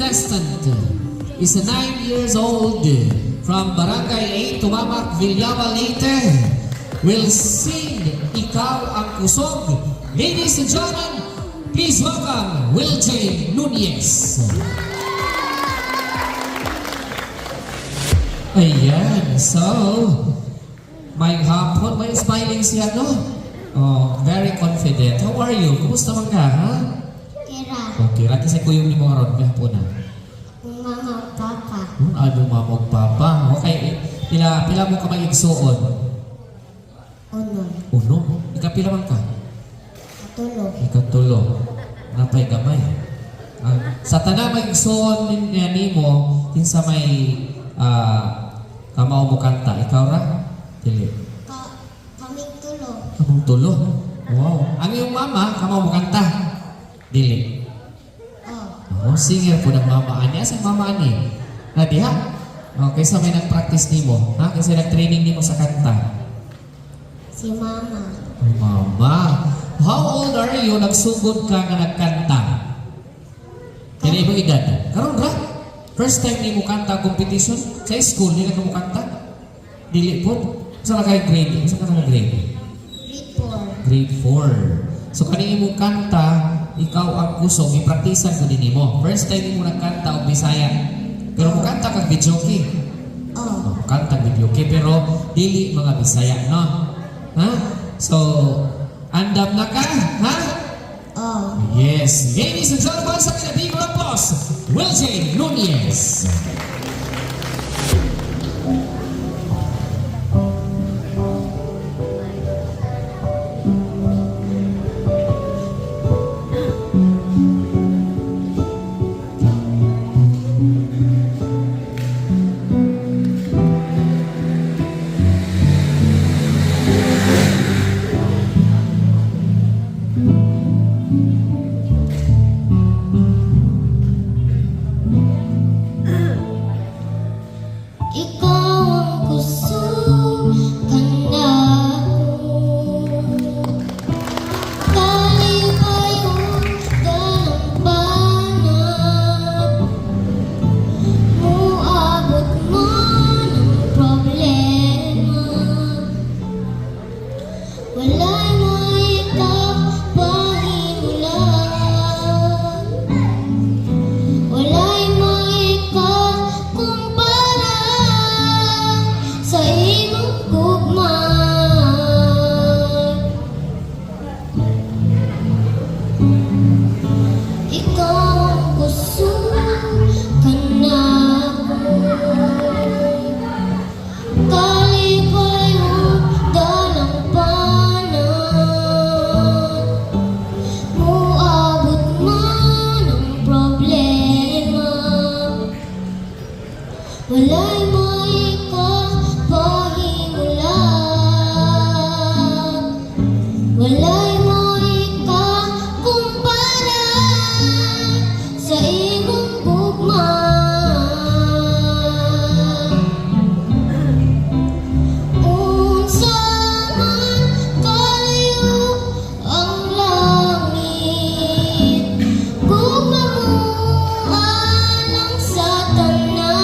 contestant is 9 years old from Barangay 8, Tumamak, Villaba, Leyte. Will sing Ikaw Ang Kusog. Ladies and gentlemen, please welcome Will J. Nunez. Ayan, so may hapon, may smiling siya, no? Oh, very confident. How are you? Kumusta man ka, ha? Kira, Okay, rati sa kuyong ni mga ron, kahapon na. mga papa, Ano mamog papa? Okay, pila mo ka may igsuon? unon, Uno? Pila man ka? katulog, Ikatulo. Napay gamay. Sa tanang may igsuon ni mo, kinsa may kamaw mo kanta. Ikaw ra? Dili. kaming tulog, Kamong tulo. Wow. Ang iyong mama, kamaw mo kanta. Dili. Oh, singer po ng mama ani. Asa mama ani? Diha? Okay, so may nag-practice nimo. Ha? Kasi nag-training nimo sa kanta. si mama, Mama. How old are you? Nagsugod ka nga nagkanta. Kaya mo edad? Karon ra? First time nimo kanta competition? Sa school, nila ka mo kanta? Dili po? Sa kay grade? Sa ka grade? grade 4, Grade 4. So kanina mo kanta, ikaw ang kusog, i-practicean ko din mo. First time mo nagkanta o Bisaya. Pero mo kanta kag videoke. Oh, kanta videoke pero dili mga Bisaya, no? Ha? So, andam na ka, ha? Yes. Ladies and gentlemen, sa mga big applause, Will J. Nunez. ikaw ang kusog kanya ko, kalipayong dalampanan, muabot man ang problema, walay maitag pahimulan, walay maikakumpara sa imong gugma. Ikaw ang kusog kana ko, kalipayong dalampanan, muabot man ang problema, walay maikapahimulan, walay maikakumpara sa imong gugma. Unsa man kalayo ang langit, gugma mo alang sa tanan.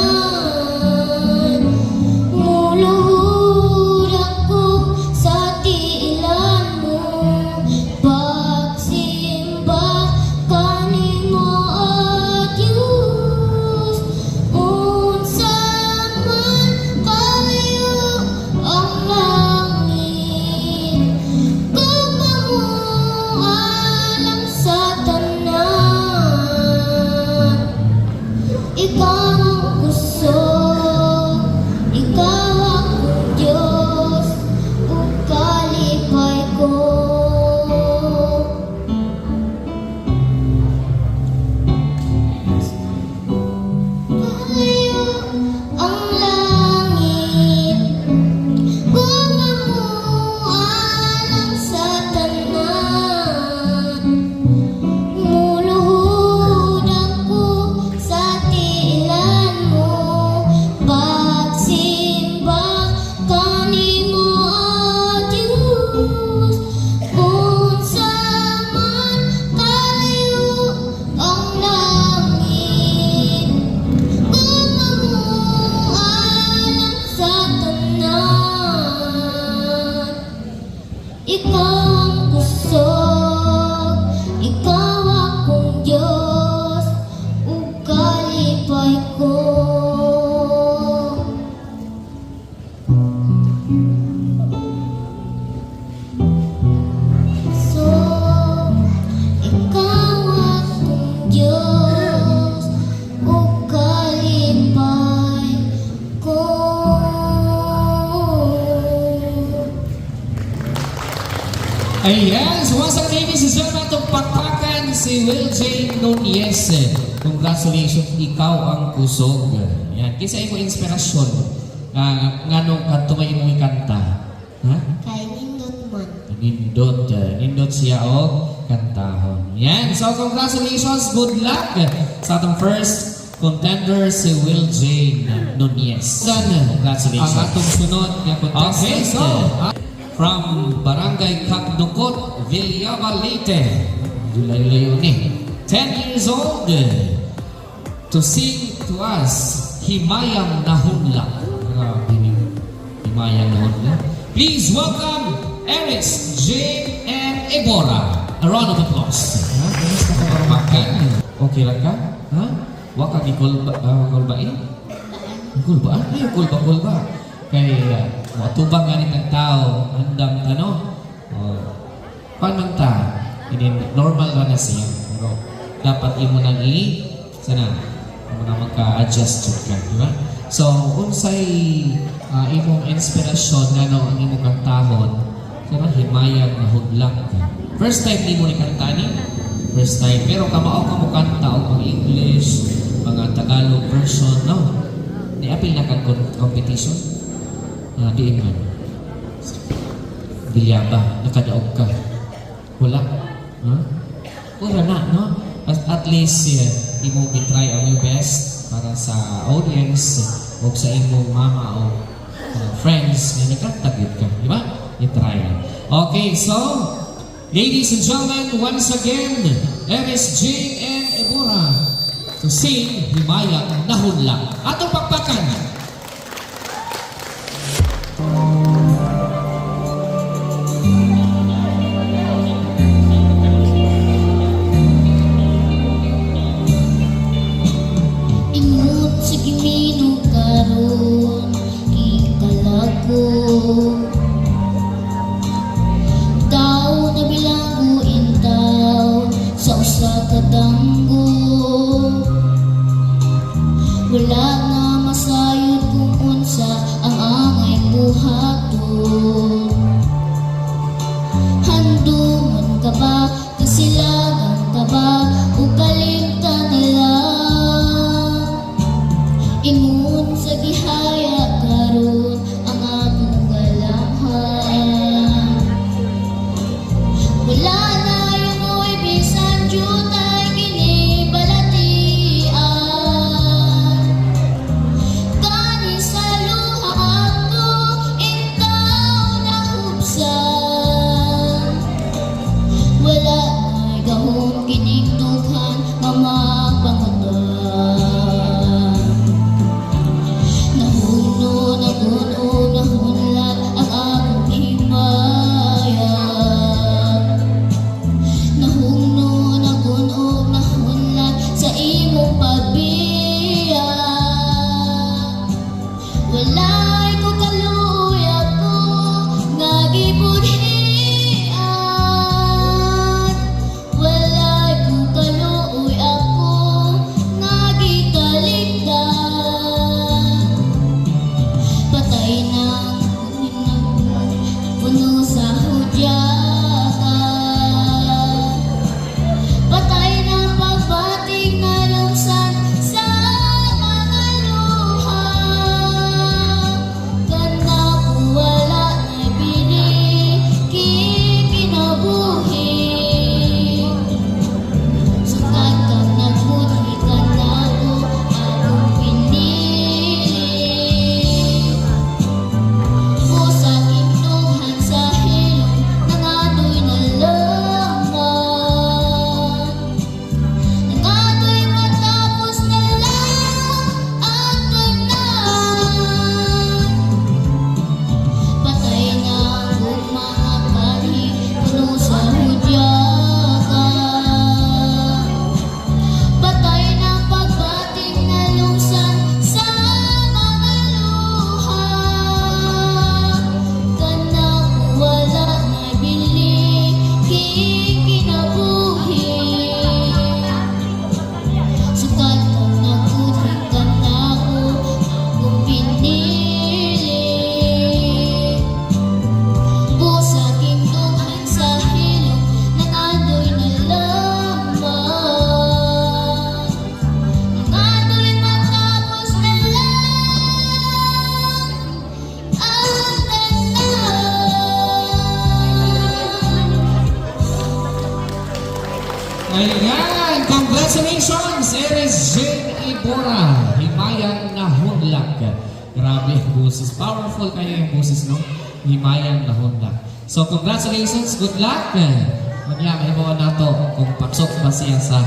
Ayan, sumasang ladies and gentlemen, itong pakpakan si Will J. Nunez. Congratulations, ikaw ang kusog. Yan, kisa mo inspirasyon. Nga nung kanto may imong kanta. Ha? Kay nindot man. Nindot siya o kantahon. Yan, so congratulations, good luck sa atong first contender si Will J. Nunez. Congratulations. Ang atong sunod na contestant. Okay, so from Barangay Cagdukot, Villava, Leyte. Layo-layo ni. 10 years old to sing to us Himayang Nahunla. Grabe ni Himayang Nahunla. Please welcome Eris, Jane, and Ebora. A round of applause. Ha? Kamusta ka marumakan? Okay lang ka? Ha? Waka di kulba eh? Kulba? Ay, kulba. Kaya, matubang nga ng tao, andang paano ta? Normal lang na siya. Pero, dapat imo nang sana, imo na magka-adjust ka, di ba? So, unsay imong inspirasyon nga ang imong kantahon, sana himayang na hudlang ka. First time di mo ni kantani? First time. Pero kamao ka mo kanta o mga English, mga Tagalog version, no? Ni-apil na kang competition? Diin man. Bilyaba, nakadaog ka. Wala. Huh? Wala na, no? At least, imo try ang your best para sa audience o sa imong mama o friends na nakatagid ka. Di ba? I-try. Okay, so, ladies and gentlemen, once again, Eris, Jane, and Ebora to sing Himayang Nahunla. Atong pakpakan. Imut sa gimino karon ikalago. Tao na bilanggo intaw sa usa ka danggo. Wala na masayod kung unsa ang angay buhaton. Handungan ka ba, kasilagan ka ba, o kalimta na lang. Imun sa gihaya karon ang akong galamhan. Wala na yung mo'y bisan jutay ginibalatian. Kani sa luha ako, ikaw na hubsan. Wala na'y gahong kinigdughan, mamapangutan. Nahuno, nahunlat ang akong himaya. Nahuno, nahunlat sa imong pagbiya. Walay ko kaluya ko nga gibudhian. Walay ko kaluoy ako nga gikaligdan. Patay na puno sa hudyatan. Patay na pagbating na lumsan sa mga luha. Congratulations, Eris Jane Ibora. Himayang nahunlak. Grabe yung boses. Powerful kayo yung boses, no? Himayang nahunlak. So, congratulations. Good luck. Mamaya, may mga nato kung paksok ba siya sa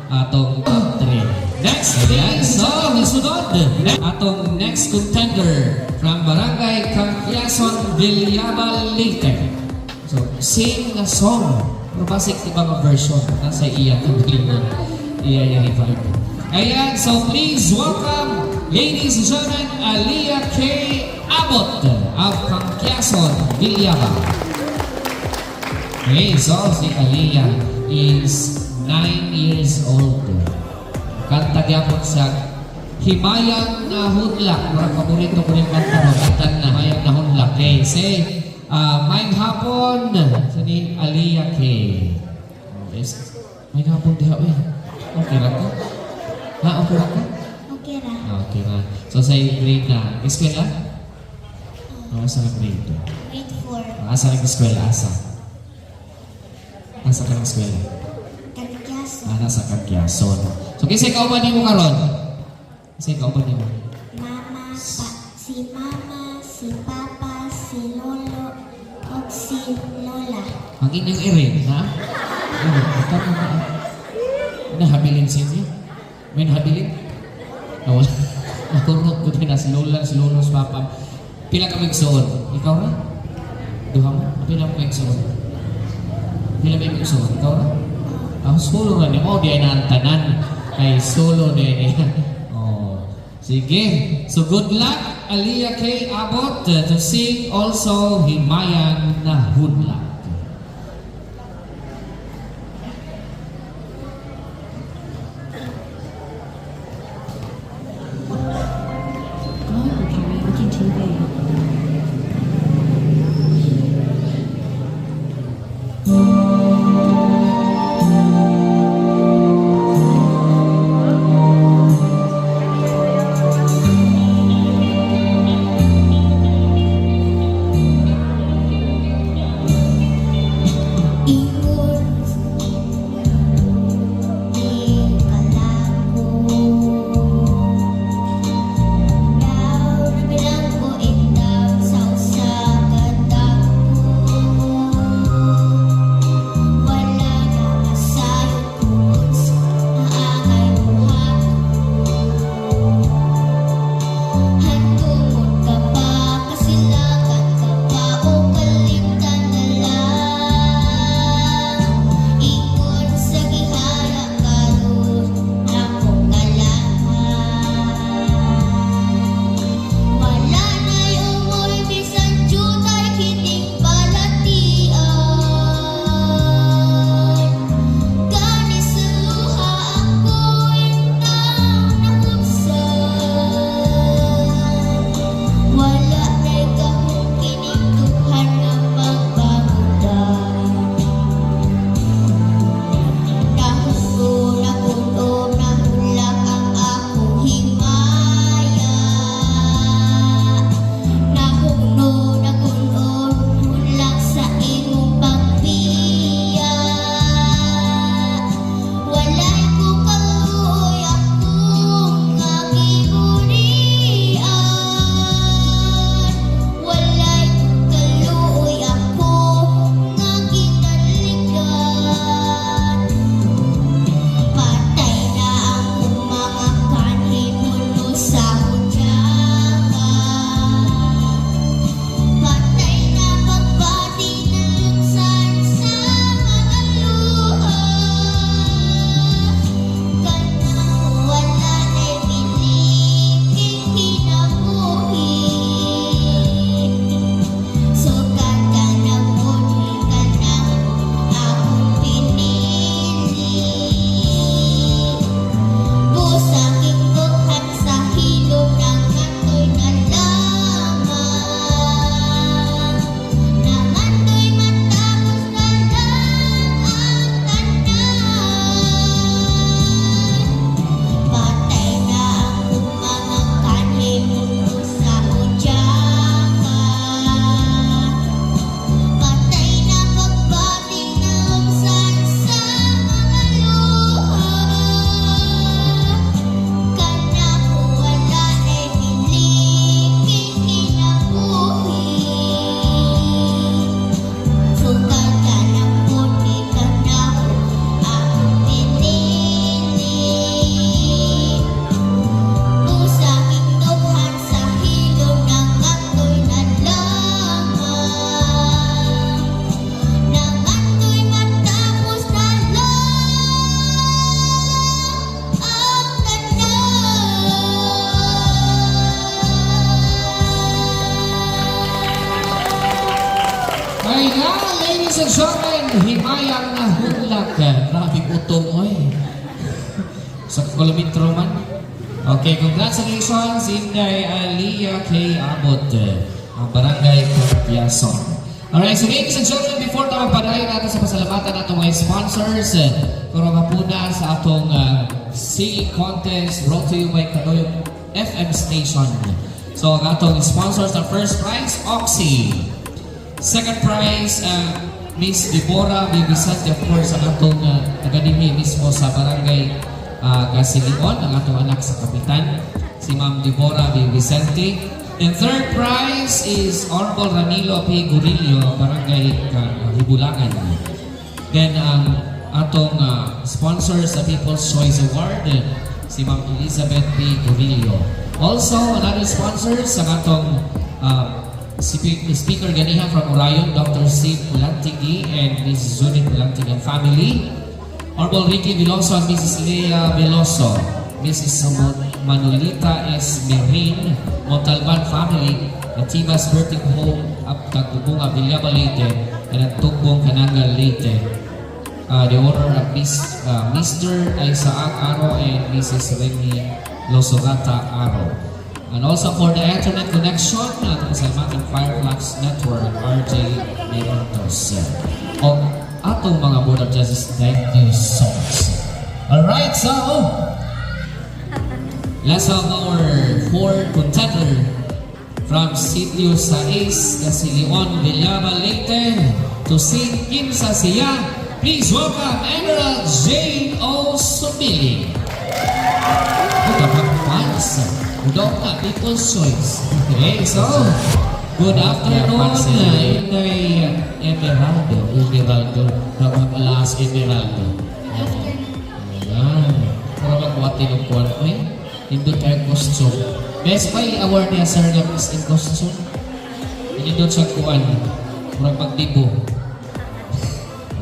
atong top 3. Next, yan. So, sunod. Atong next contender from Barangay Campiason, Villabal, Leyte. So, sing a song. Pero basic diba nga version? Nasa iya kung galingan. Iya yung revive. Ayan, so please welcome, ladies and gentlemen, Aliyah K. Abot of Campiason, Villabal. Okay, so si Aliyah is 9 years old. Kanta gyapon sa Himayang Nahunlak. Murag paborito ko rin kanta mo. Kanta na Himayang Nahunlak. Okay, say, maing hapon sa ni Aliyah K. Yes. Maing hapon diha, eh. Okay lang ka? Ha, okay lang ka? Okay ra. Okay na. So sa grade na. Eskwela? Asa na grade? Grade 4. Asa na eskwela? Asa? Asa ka ng eskwela? Campiason. Nasa Campiason. So, kasi ikaw ba mo karon? Kasi ikaw ba mo? Si Mama, si Papa, si Lolo, o si Lola. Ang inyong irin, ha? Ano? Ito na. Nahabilin siya? May nahabilin? Nawala. Nakurot ko din na si Lola, si Lolo, si Papa. Pila ka magsuon? Ikaw na? Duha mo? Pila ka magsuon? Pila ka magsuon? Ikaw na? Ang solo na niyo, di ay naantanan. Ay solo din niya. Oh. Sige. So good luck, Aliyah K. Abot, to sing also Himayang Nahunlak. Karaoke TV. ladies and gentlemen, himayang na hulak. Grabe utong, oy. Sa kilometro man. Okay, congratulations, Inday Aliyah K. Abot, ang barangay Piason. Alright, so ladies and gentlemen, before tayo magpadayon natin sa pasalamatan atong mga sponsors, kung kapuna sa atong singing contest brought to you by Kanoyong FM Station. So, ang atong sponsors, ang first prize, Oxy. Second prize, Miss Deborah Bibisante, of course, ang atong academy mismo sa barangay Gasilion, ang atong anak sa kapitan, si Ma'am Deborah Bibisante. And third prize is Honorable Ranilo P. Gurillo, barangay Hibulangan. Then, ang atong sponsors sa People's Choice Award, si Ma'am Elizabeth P. Gurillo. Also, another sponsors sa atong speaker ganihan from Orayon, Dr. Sid Ulantigi and Mrs. Judith Ulantigi and family. Honorable Ricky Veloso and Mrs. Leia Veloso. Mrs. Manolita S. Merin, Montalban family, at Tibas Birthing Home, Tagtubong, Villaba Leyte, and at Tugbong, Kananga Leyte. The owner of Mr. Isaac Aro and Mrs. Remy Losogata Aro. And also for the internet connection, sa Matin Fireflux Network, RJ Leontos. O atong mga Board of Justice, thank you so much. Alright, so last of our fourth contender from Sitio Sais, Gasilion, Villaba Leyte, to sing Kinsa Siya. Please welcome Emerald Jane O. Sumili. Ito ang fans. Udok na People's Choice. Okay, so good afternoon, Inday Emeraldo. Nagpapalas Emeraldo. Ayan. Para magbuhati ng kuwan ko eh. Indot ay costume. Best by award niya, sir, na is in costume. Indot sa kuwan. Para magdibo.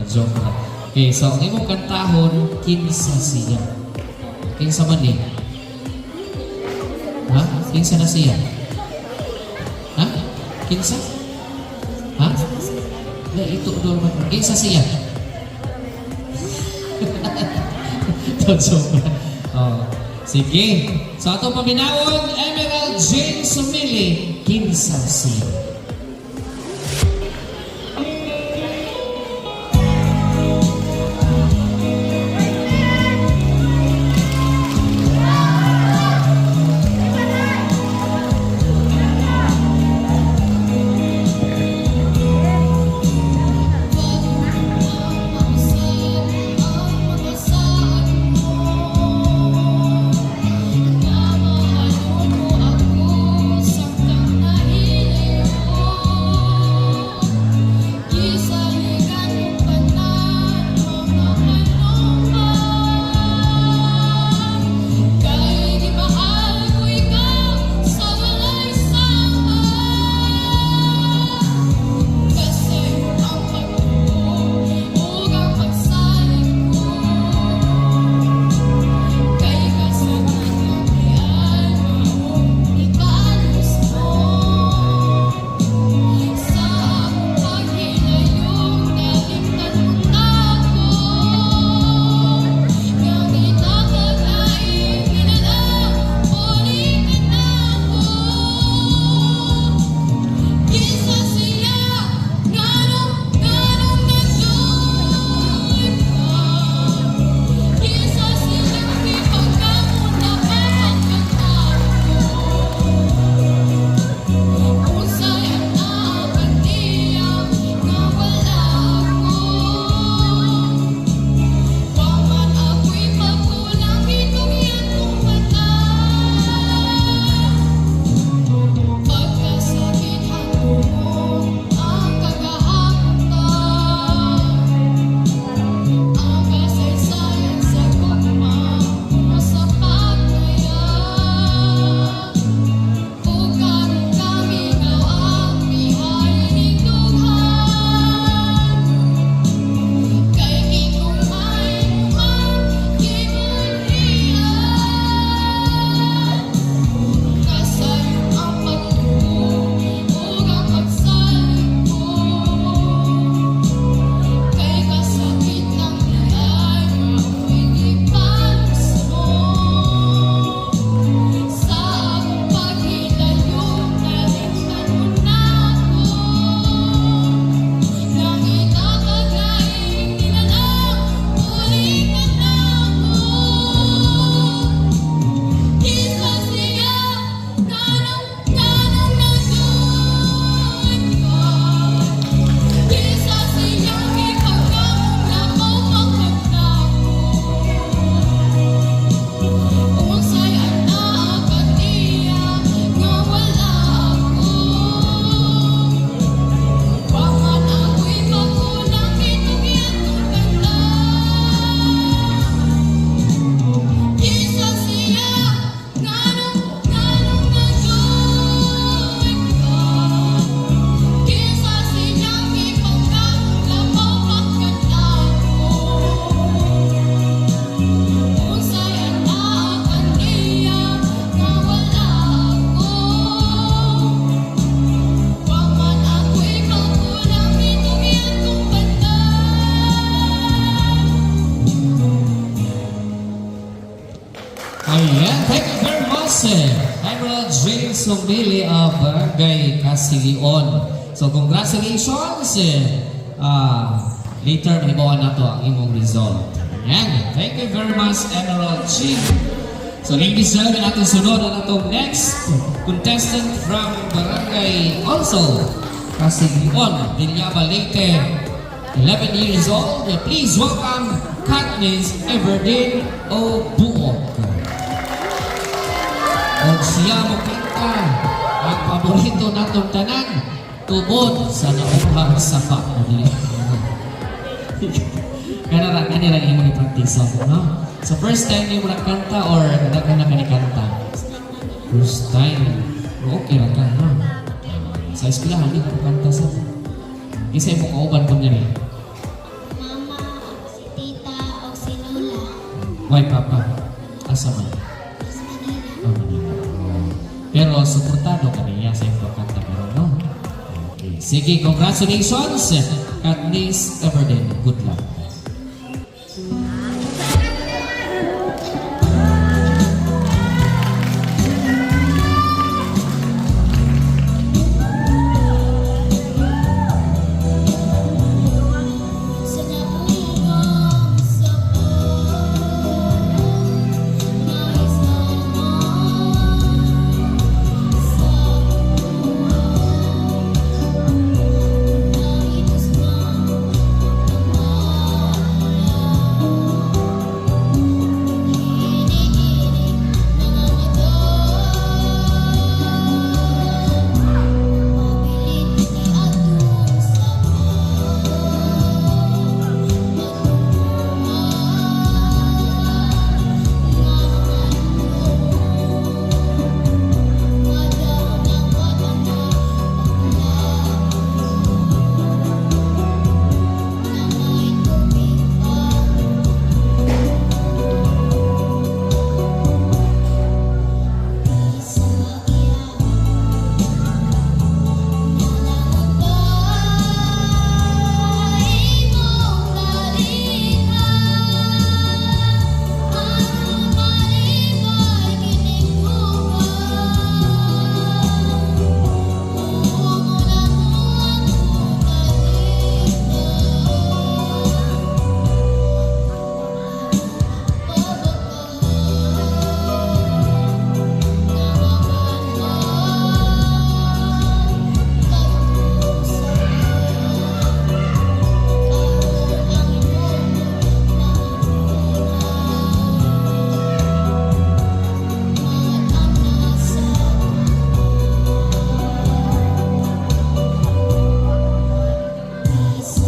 Joke na. Okay, so ang imong kantahon, Kinsa Siya. Kinsa man eh. Ha? Kinsa na siya? Ha? Kinsa? Ha? Na, ito doon man. Kinsa siya? Joke na. Oh. Sige. So atong paminawon, Emerald Jane Sumili, Kinsa Siya. sumili ang Barangay Casigion. So congratulations! Later, manibawan na to ang imong result. Ayan. Thank you very much, Emerald G. So ladies and gentlemen, atong sunod na itong next contestant from Barangay also Casigion, Villaba Leyte, 11 years old. Please welcome Katniss Everdeen Obuok. O siya mo kita ang paborito natong tanan, tubod sa nauhang sapa mo nila. Kanira yung mga practice no? So first time niyo mo nakanta or nagdagan na ka ni kanta? First time. Okay lang ka, no? Sa eskwelahan, hindi ka kanta sa isa mo kauban po niya rin. Mama, si tita, o si lola. Why, Papa? Asa man? Sa Manila. Oh, Manila. Pero suportado ka niya sa iyong pagkanta pero no? Okay. Sige, congratulations! Katniss Everdeen. Good luck. Sa nauwang sapa, nais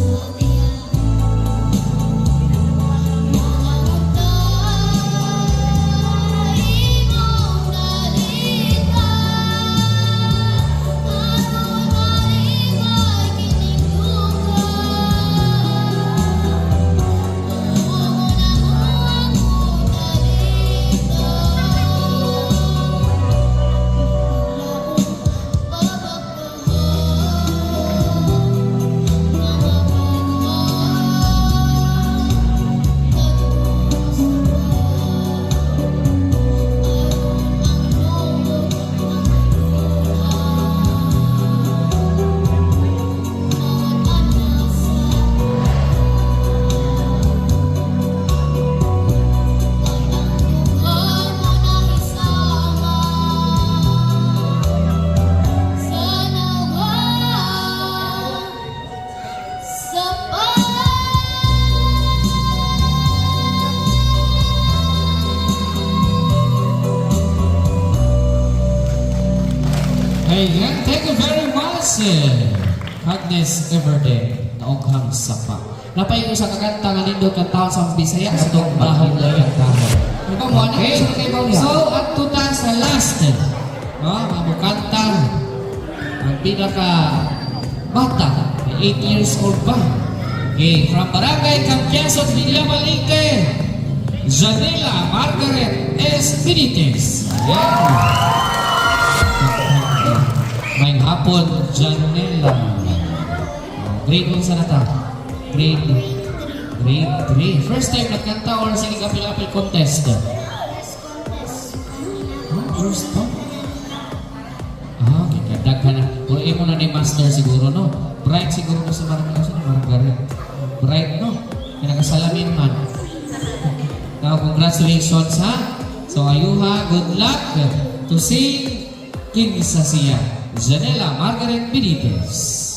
Ayan, thank you very much, Katniss Everdeen, Naughang Sapa. Napay ko sa kakanta nga nindot kang taon sa Bisaya sa itong bahong layang taon. Diba mo, okay. So, at tuta sa last, no, mamukanta, ang pinaka bata, 8 years old ba? Okay, from Barangay Campiason, Villaba Leyte, Janela Margaret S. Benitez. Ayan. May hapon, Janela. Grade 1 sa nata? Grade 3. First time nagkanta or sige kapil-apil contest? First contest. First time? Daghan na. Kung imo na ni Master siguro, no? Bright siguro ko sa Margaret. Bright, no? Kaya nakasalamin man. Now, congratulations, ha? So, ayuha, good luck to sing King sa siya. Janela Margaret Benitez.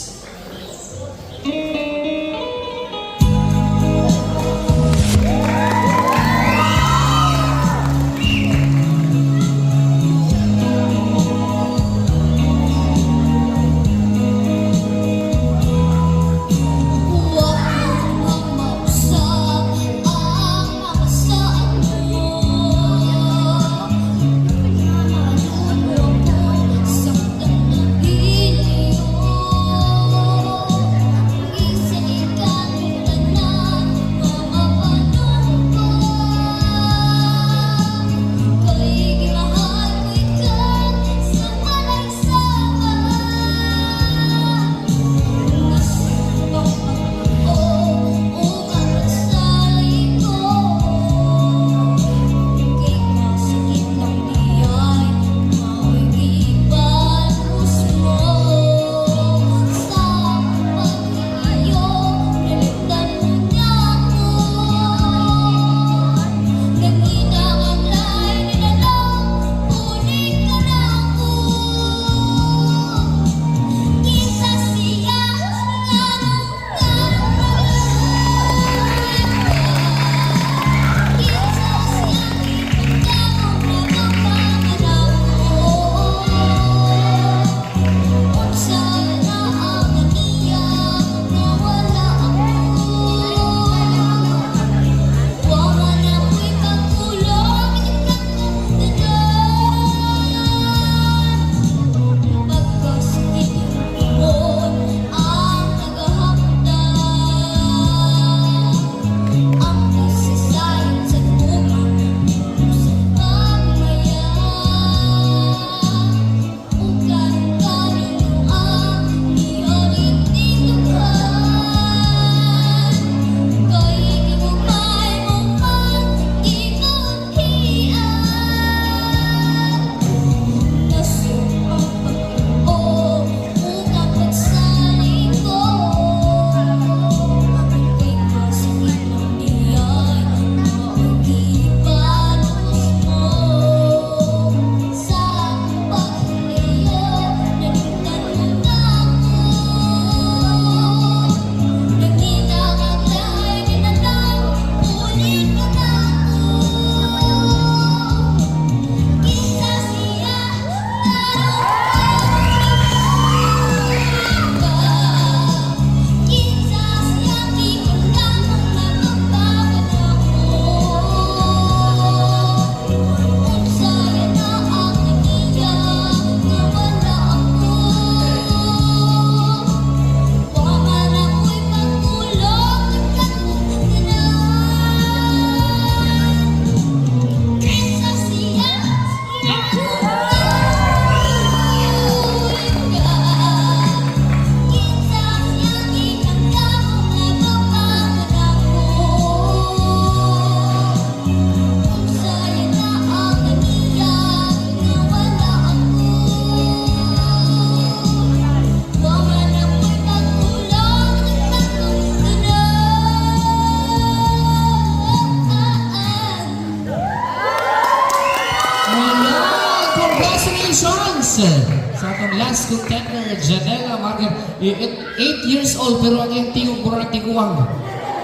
Sa atong last contender, Janela Margaret, 8 years old pero ang iyong tingog puro nagtiguang.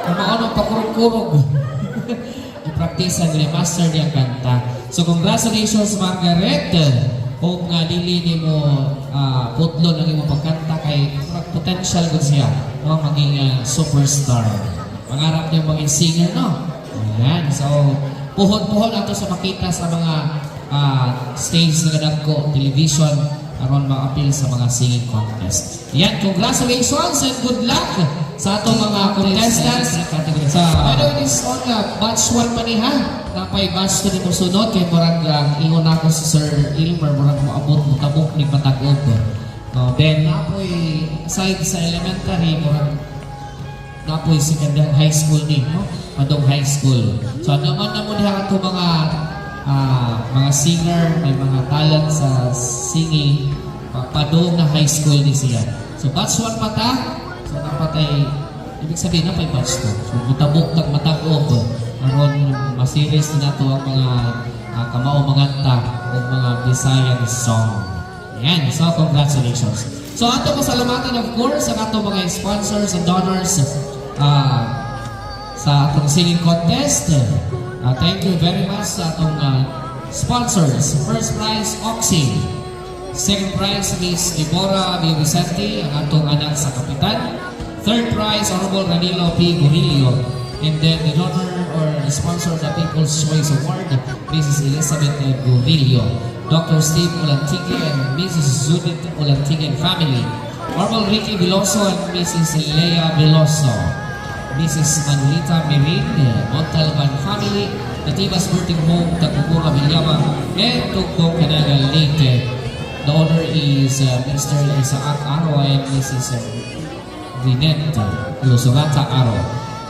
Kung maunong pakurog-kurog. I-practice ang master niya kanta. So congratulations Margaret. Kung dili ni mo putlon ang imong pagkanta kay potential gud siya maging superstar. Pangarap niya maging singer, no? Ayan. So puhon-puhon ato sa makita sa mga stage na ganap ko, television, aron ma-appeal sa mga singing contest. Yan, congratulations and good luck sa atong mga contestants. By the way, this on batch 1 pa ni ha. Napay batch 2 ni mo sunod, kay murag ingon ako si Sir Ilmer, murag mo abot mo tabok ni Patagog. Then, napoy, aside sa elementary, murag napoy secondary high school ni, no? Padong high school. So, naman na mo diha ito mga singer, may mga talent sa singing, padung na high school ni siya. So batch 1 pa ta. So napatay ibig sabihin na pa'y batch 2. So mutabok tag matag-og aron masiris na nato ang mga kamao manganta o mga Visayan song. Yan. So congratulations. So ato pasalamatan of course ang ato mga sponsors and donors sa atong singing contest. Thank you very much sa atong sponsors. First prize, Oxy. Second prize, Miss Deborah B. Vicente, ang atong anak sa kapitan. Third prize, Honorable Ranilo P. Gurillo. And then the donor or the sponsor of the People's Choice Award, Mrs. Elizabeth Gurillo. Dr. Steve Olantigue and Mrs. Judith Olantigue and family. Honorable Ricky Veloso and Mrs. Leia Veloso. Mrs. Manolita Merin, Montalban family, Natibas Birthing Home, Tagpupura Villama, and Tugpong Canaga Lake. The owner is Mr. Isaac Aro and Mrs. Vinette Lusugata Aro.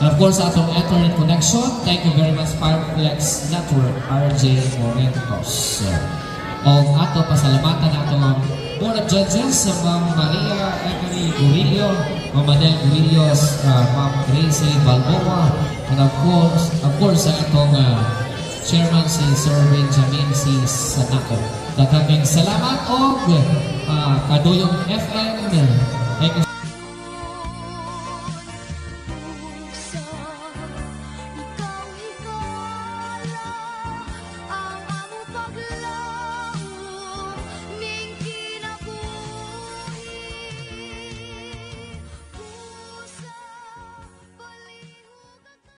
And of course, atong internet connection, thank you very much Fireflex Network, RJ Morentos. O ato pasalamatan atong Board of Judges, Ma'am Maria Emery Gurillo, Ma'am Manel Gurillo, Ma'am Gracie Balboa, and of course, ang atong Chairman si Sir Benjamin C. Sanaco. Daghang salamat og Kaduyong FM. Thank you.